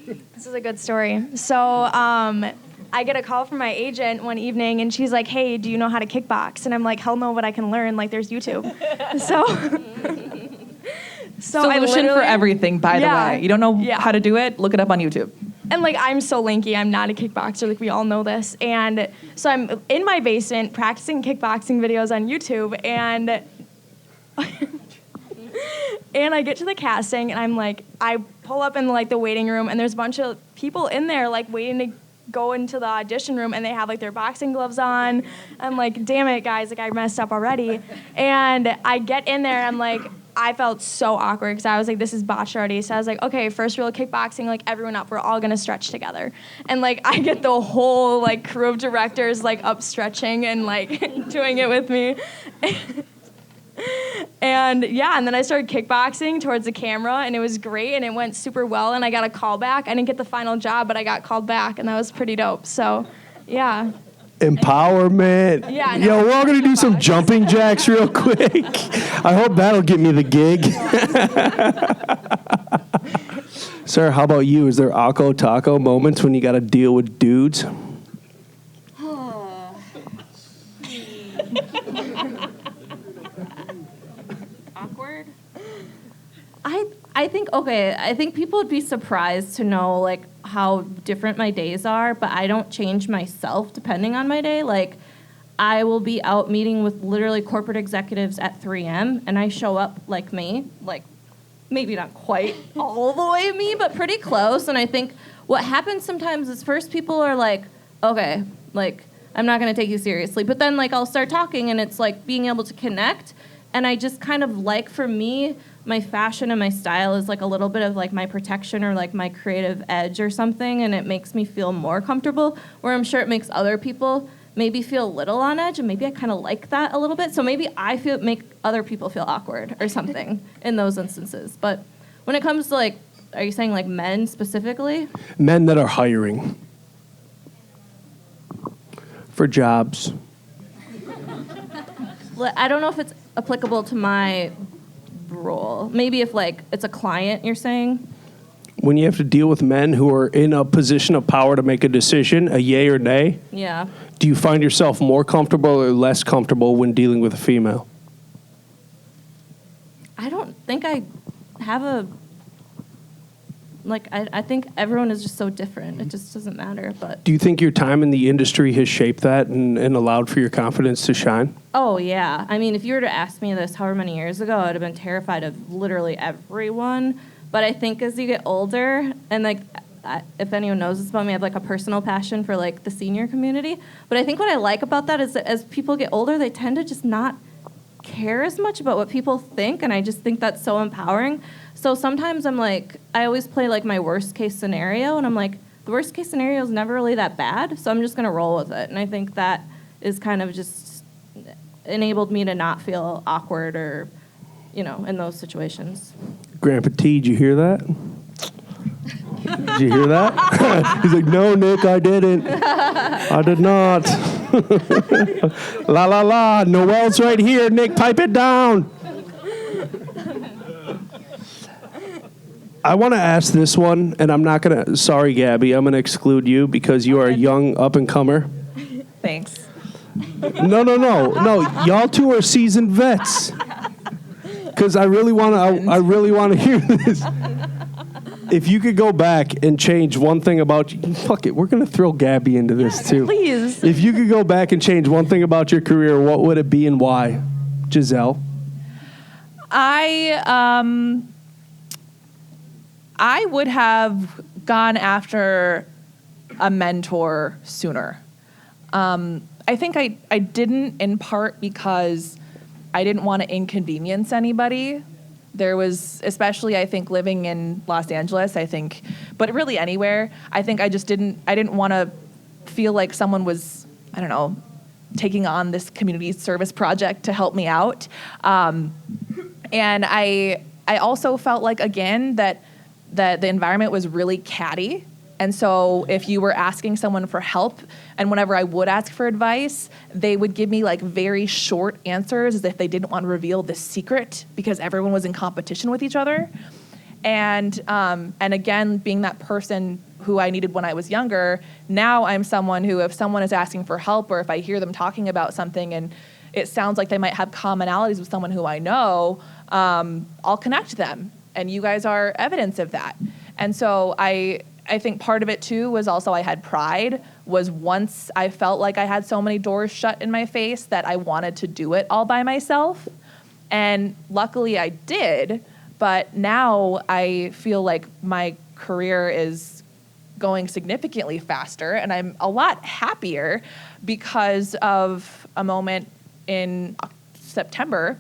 This is a good story. So I get a call from my agent one evening, and she's like, hey, do you know how to kickbox? And I'm like, hell no, but I can learn. Like, there's YouTube. So Solution for everything, by the way. You don't know how to do it? Look it up on YouTube. And, like, I'm so lanky. I'm not a kickboxer. Like, we all know this. And so I'm in my basement practicing kickboxing videos on YouTube. And and I get to the casting, and I'm, like, I pull up in, like, the waiting room, and there's a bunch of people in there, like, waiting to go into the audition room, and they have, like, their boxing gloves on. I'm like, damn it, guys. Like, I messed up already. And I get in there, and I'm like, I felt so awkward because I was like, this is botched already. So I was like, okay, first rule of kickboxing, like, everyone up. We're all going to stretch together. And, like, I get the whole, like, crew of directors, like, up stretching and, like, doing it with me. And yeah, and then I started kickboxing towards the camera, and it was great, and it went super well, and I got a call back. I didn't get the final job, but I got called back, and that was pretty dope. So, yeah. Empowerment. Yeah, no, Yo, we're all gonna do some jumping jacks real quick. I hope that'll get me the gig. Sir, how about you? Is there Akko Taco moments when you got to deal with dudes? Awkward. I think people would be surprised to know like how different my days are, but I don't change myself depending on my day. Like I will be out meeting with literally corporate executives at 3 a.m. and I show up like me, like maybe not quite all the way me, but pretty close. And I think what happens sometimes is first people are like, okay, like I'm not gonna take you seriously. But then like I'll start talking and it's like being able to connect. And I just kind of like, for me, my fashion and my style is like a little bit of like my protection or like my creative edge or something. And it makes me feel more comfortable, where I'm sure it makes other people maybe feel a little on edge, and maybe I kind of like that a little bit. So maybe I make other people feel awkward or something in those instances. But when it comes to like, are you saying like men specifically? Men that are hiring for jobs. I don't know if it's applicable to my role. Maybe if like it's a client, you're saying? When you have to deal with men who are in a position of power to make a decision, a yay or nay, Yeah. do you find yourself more comfortable or less comfortable when dealing with a female? I don't think I have a, like, I think everyone is just so different. It just doesn't matter, but. Do you think your time in the industry has shaped that and allowed for your confidence to shine? Oh, yeah. I mean, if you were to ask me this however many years ago, I'd have been terrified of literally everyone. But I think as you get older, and like, if anyone knows this about me, I have like a personal passion for like the senior community. But I think what I like about that is that as people get older, they tend to just not care as much about what people think, and I just think that's so empowering. So sometimes I'm like, I always play like my worst case scenario, and I'm like, the worst case scenario is never really that bad, so I'm just gonna roll with it. And I think that is kind of just enabled me to not feel awkward or, you know, in those situations. Grandpa T, did you hear that? Did you hear that? He's like, no, Nick, I didn't. I did not. La, la, la. Noel's right here. Nick, pipe it down. I want to ask this one, and I'm not going to, sorry, Gabby, I'm going to exclude you because you are a young up-and-comer. Thanks. No. Y'all two are seasoned vets. Because I really want to hear this. If you could go back and change one thing about you, fuck it, we're going to throw Gabby into this too. Please. If you could go back and change one thing about your career, what would it be and why? Giselle? I would have gone after a mentor sooner. I think I didn't, in part because I didn't want to inconvenience anybody. There was, especially I think living in Los Angeles, I think, but really anywhere, I think I didn't want to feel like someone was, I don't know, taking on this community service project to help me out. And I also felt like, again, that the environment was really catty. And so if you were asking someone for help, and whenever I would ask for advice, they would give me like very short answers as if they didn't want to reveal the secret because everyone was in competition with each other. And again, being that person who I needed when I was younger, now I'm someone who, if someone is asking for help or if I hear them talking about something and it sounds like they might have commonalities with someone who I know, I'll connect them. And you guys are evidence of that. And so I think part of it too was also I had pride, was once I felt like I had so many doors shut in my face that I wanted to do it all by myself. And luckily I did, but now I feel like my career is going significantly faster and I'm a lot happier because of a moment in September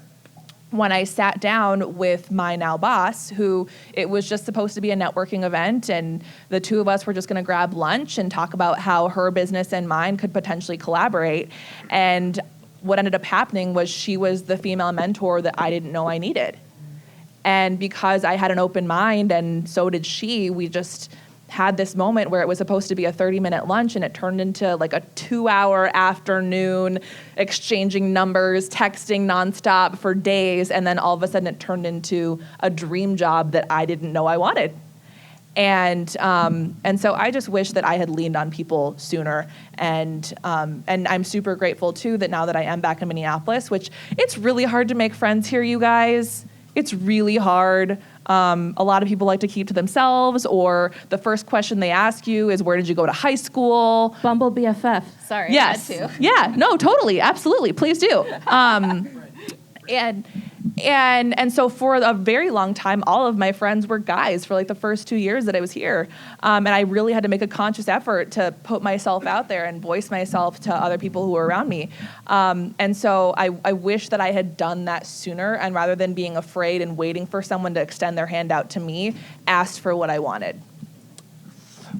when I sat down with my now boss, who it was just supposed to be a networking event, and the two of us were just gonna grab lunch and talk about how her business and mine could potentially collaborate. And what ended up happening was she was the female mentor that I didn't know I needed. And because I had an open mind and so did she, we just had this moment where it was supposed to be a 30-minute lunch and it turned into like a 2-hour afternoon exchanging numbers, texting nonstop for days. And then all of a sudden it turned into a dream job that I didn't know I wanted. And so I just wish that I had leaned on people sooner. And I'm super grateful too that now that I am back in Minneapolis, which it's really hard to make friends here, you guys. It's really hard. A lot of people like to keep to themselves, or the first question they ask you is, where did you go to high school? Bumble BFF. Sorry. Yes. I had to. Yeah. No, totally. Absolutely. Please do. And so for a very long time, all of my friends were guys for like the first 2 years that I was here. And I really had to make a conscious effort to put myself out there and voice myself to other people who were around me. And so I wish that I had done that sooner, and rather than being afraid and waiting for someone to extend their hand out to me, asked for what I wanted.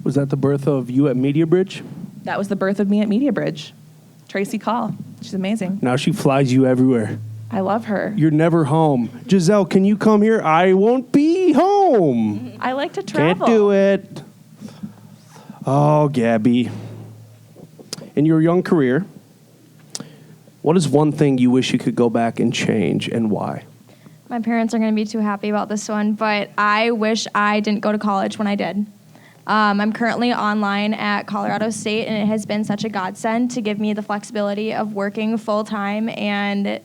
Was that the birth of you at Media Bridge? That was the birth of me at Media Bridge. Tracy Call. She's amazing. Now she flies you everywhere. I love her. You're never home. Giselle, can you come here? I won't be home. I like to travel. Can't do it. Oh, Gabby. In your young career, what is one thing you wish you could go back and change, and why? My parents are going to be too happy about this one, but I wish I didn't go to college when I did. I'm currently online at Colorado State, and it has been such a godsend to give me the flexibility of working full-time and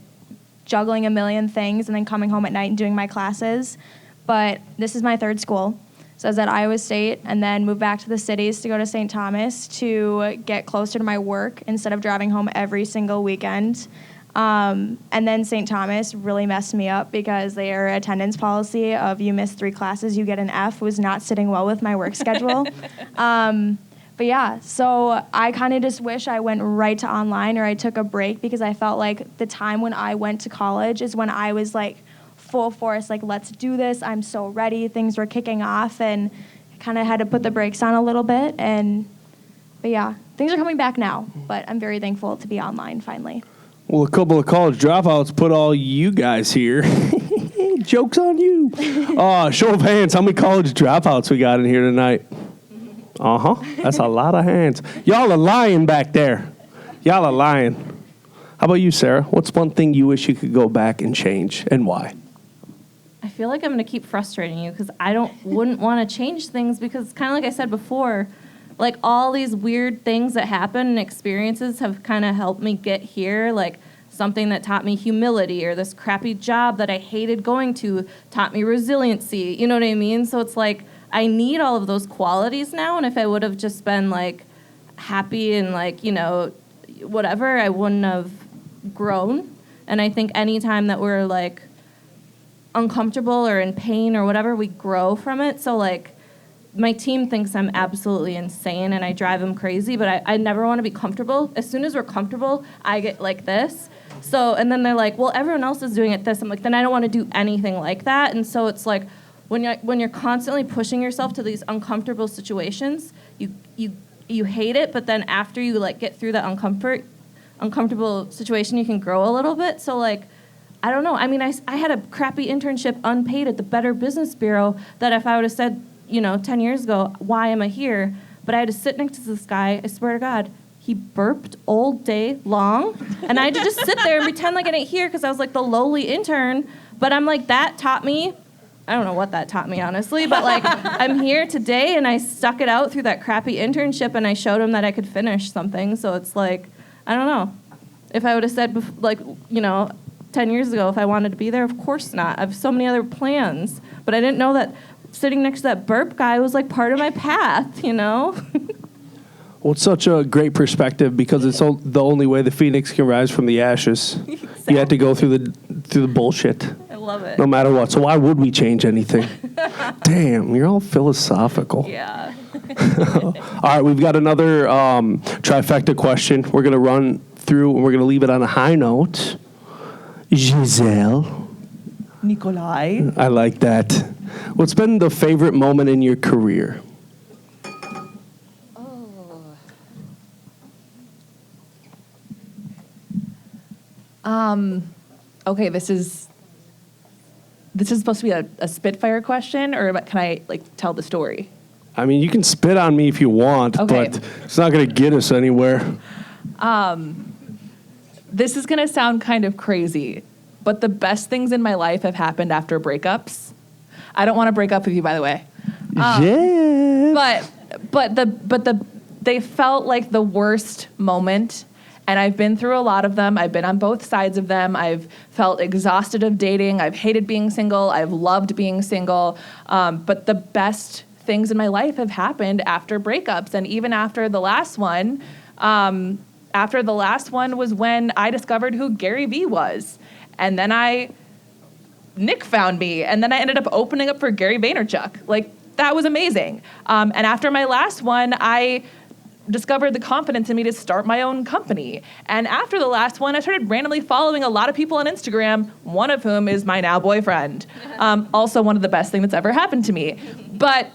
juggling a million things and then coming home at night and doing my classes. But this is my third school. So I was at Iowa State and then moved back to the cities to go to St. Thomas to get closer to my work instead of driving home every single weekend. And then St. Thomas really messed me up because their attendance policy of you miss 3 classes, you get an F was not sitting well with my work schedule. But yeah, so I kind of just wish I went right to online, or I took a break, because I felt like the time when I went to college is when I was like full force, like, let's do this. I'm so ready. Things were kicking off, and I kind of had to put the brakes on a little bit. But yeah, things are coming back now, but I'm very thankful to be online finally. Well, a couple of college dropouts put all you guys here. Joke's on you. Show of hands, how many college dropouts we got in here tonight? Uh-huh. That's a lot of hands. Y'all are lying back there. Y'all are lying. How about you, Sarah? What's one thing you wish you could go back and change, and why? I feel like I'm going to keep frustrating you because wouldn't want to change things, because kind of like I said before, like all these weird things that happen and experiences have kind of helped me get here. Like something that taught me humility, or this crappy job that I hated going to taught me resiliency. You know what I mean? So it's like I need all of those qualities now, and if I would have just been like happy and like, you know, whatever, I wouldn't have grown. And I think anytime that we're like uncomfortable or in pain or whatever, we grow from it. So like my team thinks I'm absolutely insane and I drive them crazy, but I never want to be comfortable. As soon as we're comfortable, I get like this. So, and then they're like, well, everyone else is doing it this. I'm like, then I don't want to do anything like that. And so it's like, when you're constantly pushing yourself to these uncomfortable situations, you hate it, but then after you like get through that uncomfortable situation, you can grow a little bit. So like, I don't know. I mean, I had a crappy internship unpaid at the Better Business Bureau that if I would have said, 10 years ago, why am I here? But I had to sit next to this guy, I swear to God, he burped all day long, and I had to just sit there and pretend like I didn't hear because I was like the lowly intern. But I'm like, that taught me, I don't know what that taught me, honestly, but like I'm here today and I stuck it out through that crappy internship and I showed him that I could finish something. So it's like, I don't know. If I would have said, 10 years ago, if I wanted to be there, of course not. I have so many other plans, but I didn't know that sitting next to that burp guy was like part of my path, Well, it's such a great perspective because it's the only way the phoenix can rise from the ashes. Exactly. You have to go through the bullshit. I love it. No matter what. So why would we change anything? Damn, you're all philosophical. Yeah. All right, we've got another trifecta question. We're going to run through and we're going to leave it on a high note. Giselle. Nikolai. I like that. What's been the favorite moment in your career? Okay, this is supposed to be a Spitfire question, or can I tell the story? I mean, you can spit on me if you want, Okay. but it's not going to get us anywhere. This is going to sound kind of crazy, but the best things in my life have happened after breakups. I don't want to break up with you, by the way. Yeah. But they felt like the worst moment, and I've been through a lot of them. I've been on both sides of them. I've felt exhausted of dating. I've hated being single. I've loved being single. But the best things in my life have happened after breakups, and even after the last one. After the last one was when I discovered who Gary Vee was, and then Nick found me, and then I ended up opening up for Gary Vaynerchuk. That was amazing. And after my last one, I discovered the confidence in me to start my own company. And after the last one, I started randomly following a lot of people on Instagram, one of whom is my now boyfriend. Also one of the best things that's ever happened to me. But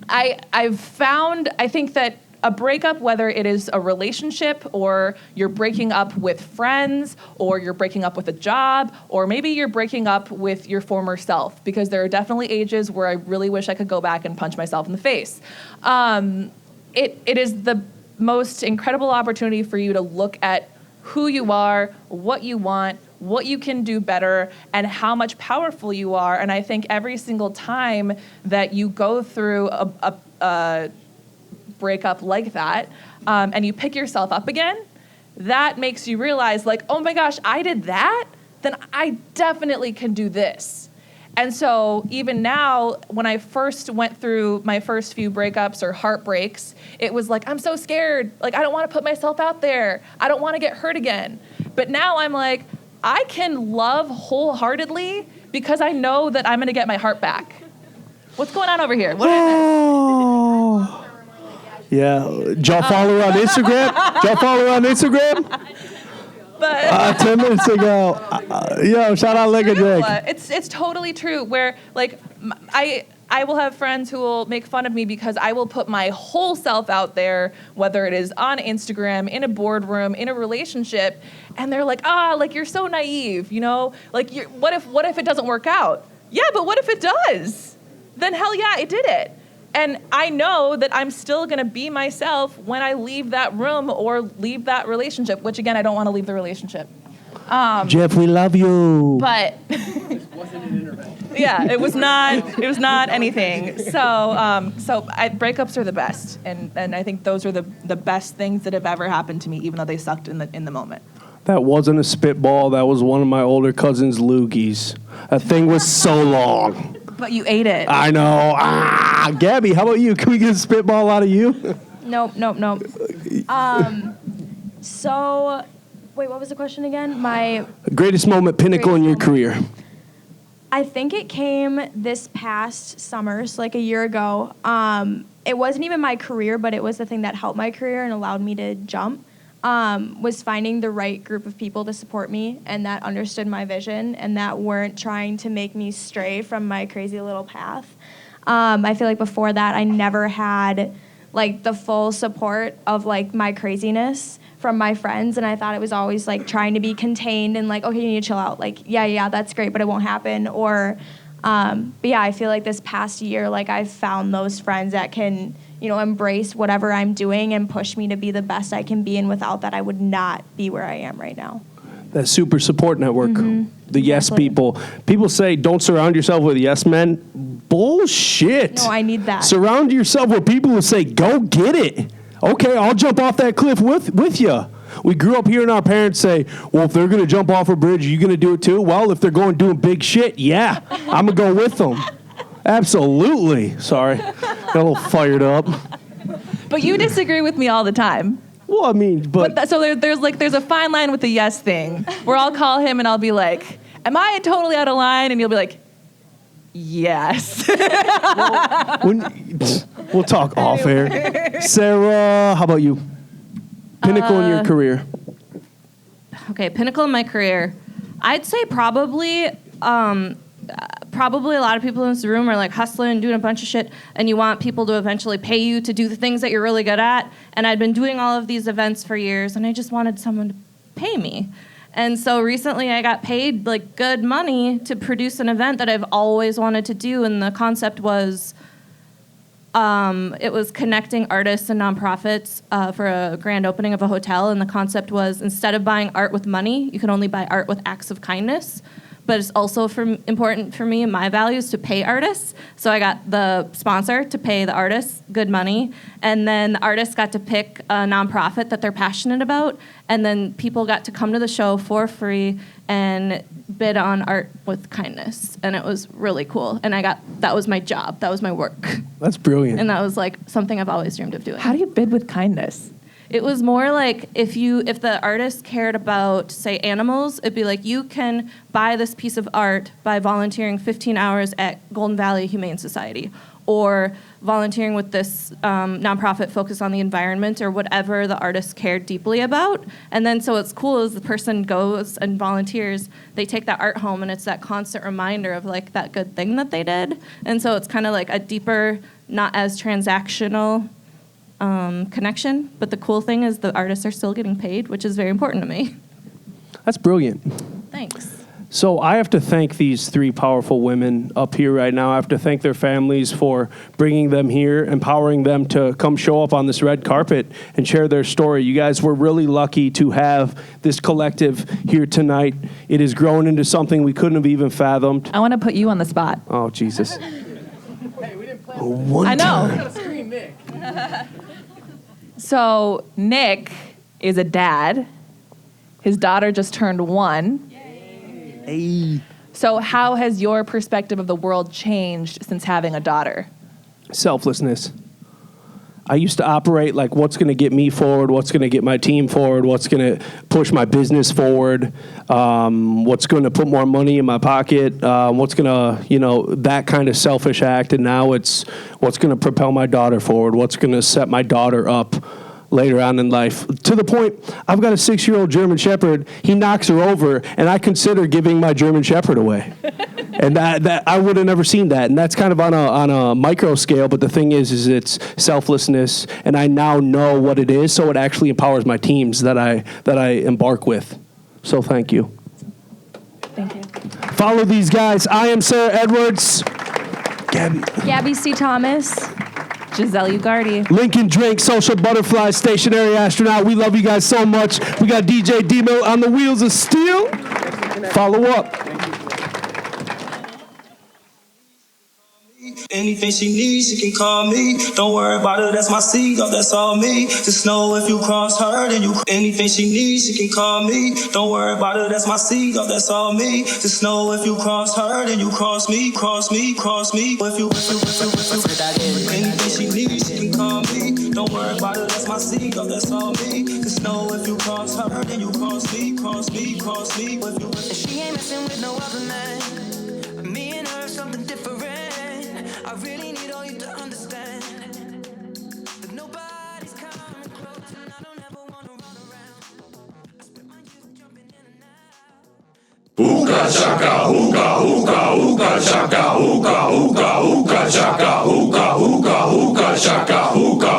I've found, I think that a breakup, whether it is a relationship or you're breaking up with friends or you're breaking up with a job or maybe you're breaking up with your former self, because there are definitely ages where I really wish I could go back and punch myself in the face. It is the most incredible opportunity for you to look at who you are, what you want, what you can do better, and how much powerful you are. And I think every single time that you go through a breakup like that, and you pick yourself up again, that makes you realize oh my gosh, I did that? Then I definitely can do this. And so even now, when I first went through my first few breakups or heartbreaks, it was I'm so scared. I don't want to put myself out there. I don't want to get hurt again. But now I'm I can love wholeheartedly because I know that I'm going to get my heart back. What's going on over here? What did I miss? Oh. Yeah. Did y'all follow her on Instagram? Did y'all follow her on Instagram? But 10 minutes ago. Yo, shout out Leg Drake. It's totally true. Where I will have friends who will make fun of me because I will put my whole self out there, whether it is on Instagram, in a boardroom, in a relationship, and they're you're so naive, what if it doesn't work out? Yeah, but what if it does? Then hell yeah, it did it. And I know that I'm still going to be myself when I leave that room or leave that relationship, which, again, I don't want to leave the relationship. Jeff, we love you. But yeah, it was not anything. So breakups are the best. And I think those are the best things that have ever happened to me, even though they sucked in the moment. That wasn't a spitball. That was one of my older cousin's loogies. That thing was so long. But you ate it. I know. Gabby, how about you? Can we get a spitball out of you? Nope. So, wait, what was the question again? My greatest moment, pinnacle in your career. I think it came this past summer, so a year ago. It wasn't even my career, but it was the thing that helped my career and allowed me to jump. Was finding the right group of people to support me and that understood my vision and that weren't trying to make me stray from my crazy little path. I feel before that I never had the full support of my craziness from my friends, and I thought it was always trying to be contained and okay, you need to chill out. Yeah, that's great, but it won't happen. Or but yeah, I feel this past year I've found those friends that can embrace whatever I'm doing and push me to be the best I can be, and without that, I would not be where I am right now. That super support network, the yes Exactly. people. People say don't surround yourself with yes men. Bullshit. No, I need that. Surround yourself with people who say go get it. Okay, I'll jump off that cliff with you. We grew up hearing our parents say, well, if they're going to jump off a bridge, are you going to do it too? Well, if they're going doing big shit, yeah, I'm going to go with them. Absolutely. Sorry. Got a little fired up. But you disagree with me all the time. Well, I mean, So there's a fine line with the yes thing where I'll call him and I'll be am I totally out of line? And you'll be yes. We'll talk off air. Sarah, how about you? Pinnacle in your career. Okay, pinnacle in my career. I'd say probably a lot of people in this room are hustling and doing a bunch of shit, and you want people to eventually pay you to do the things that you're really good at. And I'd been doing all of these events for years, and I just wanted someone to pay me. And so recently I got paid like good money to produce an event that I've always wanted to do. And the concept was, it was connecting artists and nonprofits for a grand opening of a hotel. And the concept was, instead of buying art with money, you can only buy art with acts of kindness. But it's also important for me and my values to pay artists. So I got the sponsor to pay the artists good money, and then the artists got to pick a nonprofit that they're passionate about, and then people got to come to the show for free and bid on art with kindness. And it was really cool. And that was my job. That was my work. That's brilliant. And that was like something I've always dreamed of doing. How do you bid with kindness? It was more like if the artist cared about, say, animals, it'd be like, you can buy this piece of art by volunteering 15 hours at Golden Valley Humane Society, or volunteering with this nonprofit focused on the environment, or whatever the artist cared deeply about. And then so what's cool is the person goes and volunteers, they take that art home, and it's that constant reminder of like that good thing that they did. And so it's kind of like a deeper, not as transactional connection, but the cool thing is the artists are still getting paid, which is very important to me. That's brilliant. Thanks. So I have to thank these three powerful women up here right now. I have to thank their families for bringing them here, empowering them to come show up on this red carpet and share their story. You guys were really lucky to have this collective here tonight. It has grown into something we couldn't have even fathomed. I want to put you on the spot. Oh, Jesus. Hey, we didn't plan. I know. We gotta screen Nick. So Nick is a dad. His daughter just turned 1. Hey. So how has your perspective of the world changed since having a daughter? Selflessness. I used to operate like, what's going to get me forward? What's going to get my team forward? What's going to push my business forward? What's going to put more money in my pocket? What's going to, that kind of selfish act. And now it's what's going to propel my daughter forward? What's going to set my daughter up later on in life? To the point, I've got a 6-year-old German Shepherd. He knocks her over, and I consider giving my German Shepherd away. And that I would have never seen that. And that's kind of on a micro scale, but the thing is it's selflessness, and I now know what it is, so it actually empowers my teams that I embark with. So thank you. Thank you. Follow these guys. I am Sarah Edwards. Gabby C. Thomas. Giselle Ugarte. Lincoln Drink, Social Butterfly, Stationary Astronaut. We love you guys so much. We got DJ D-Mill on the wheels of steel. Follow up. Anything she needs, she can call me. Don't worry about it, that's my seed, oh, that's all me. Just know if you cross her, then you. Anything she needs, she can call me. Don't worry about it, that's my seed, oh, that's all me. Just know if you cross her, then you cross me, cross me, cross me. If you. Anything she needs, she can call me. Don't worry about it, that's my seed, oh, that's all me. Just know if you cross her, then you cross me, cross me, cross me. If you. She ain't messing with no other man. Me and her, something different. I really need all you to understand that nobody's coming close, and I don't ever wanna run around. I spent my youth jumping in and out. Hookah chaka, hookah, hookah, hookah chaka, hookah, hookah, hookah chaka, hookah, hookah, hookah chaka, hookah.